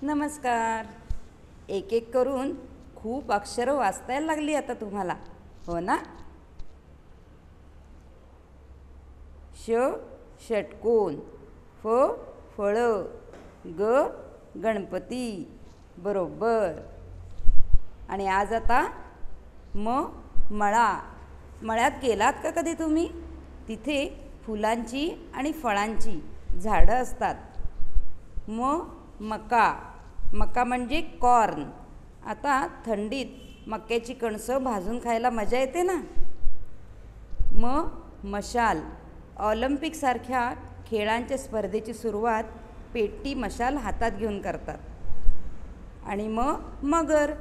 नमस्कार. एक एक करून खूप अक्षरं वाचतायला लागली आता तुम्हाला, हो ना? ष षटकोन, फ फळं, ग गणपती, बरोबर. आणि आज आता मळा. मळ्यात गेलात का कधी तुम्ही? तिथे फुलांची आणि फळांची झाडं असतात. मका. मका म्हणजे कॉर्न. आता थंडीत मक्याची कणसं भाजून खायला मजा येते ना. मशाल. ऑलिम्पिकसारख्या खेळांच्या स्पर्धेची सुरुवात पेटी मशाल हातात घेऊन करतात. आणि मगर.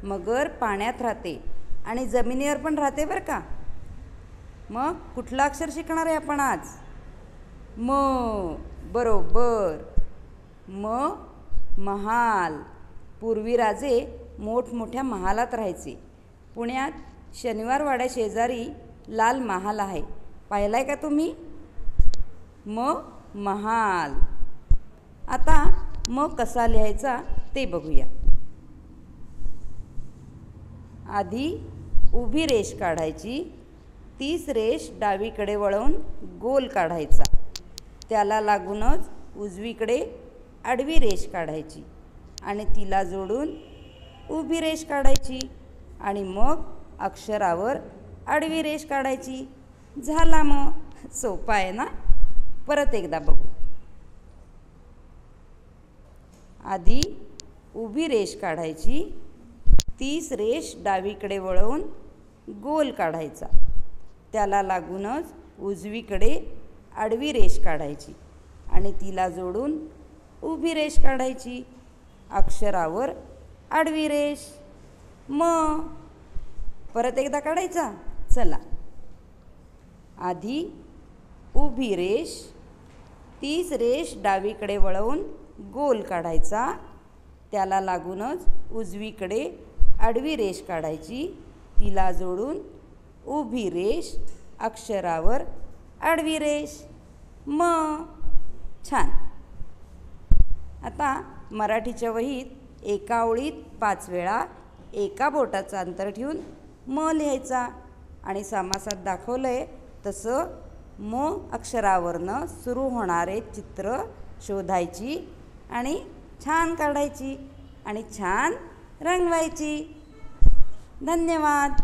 मगर पाण्यात राहते आणि जमिनीवर पण राहते बरं का. मग कुठलं अक्षर शिकणार आहे आपण आज? बरोबर. महाल. पूर्वी राजे मोठमोठ्या महालात राहायचे. पुण्यात शनिवार वाड्या शेजारी लाल महाल आहे, पाहिलाय का तुम्ही? महाल. आता कसा लिहायचा ते बघूया. आधी उभी रेष काढायची, तीच रेष डावीकडे वळवून गोल काढायचा. त्याला लागूनच उजवीकडे आडवी रेष काढायची आणि तिला जोडून उभी रेष काढायची आणि मग अक्षरावर आडवी रेष काढायची. झाला. सोपा आहे ना? परत एकदा बघू. आधी उभी रेष काढायची, तीच रेष डावीकडे वळवून गोल काढायचा. त्याला लागूनच उजवीकडे आडवी रेष काढायची आणि तिला जोडून उभी रेष काढायची. अक्षरावर आडवी रेष. परत एकदा काढायचा. चला. आधी उभी रेष, तीच रेष डावीकडे वळवून गोल काढायचा. त्याला लागूनच उजवीकडे आडवी रेष काढायची. तिला जोडून उभी रेष. अक्षरावर आडवी रेष. छान. आता मराठीच्या वहीत एका ओळीत 5 वेळा एका बोटाचं अंतर ठेवून लिहायचा आणि समासात दाखवलंय तसं अक्षरावरनं सुरू होणारे चित्र शोधायची आणि छान काढायची आणि छान रंगवायची. धन्यवाद.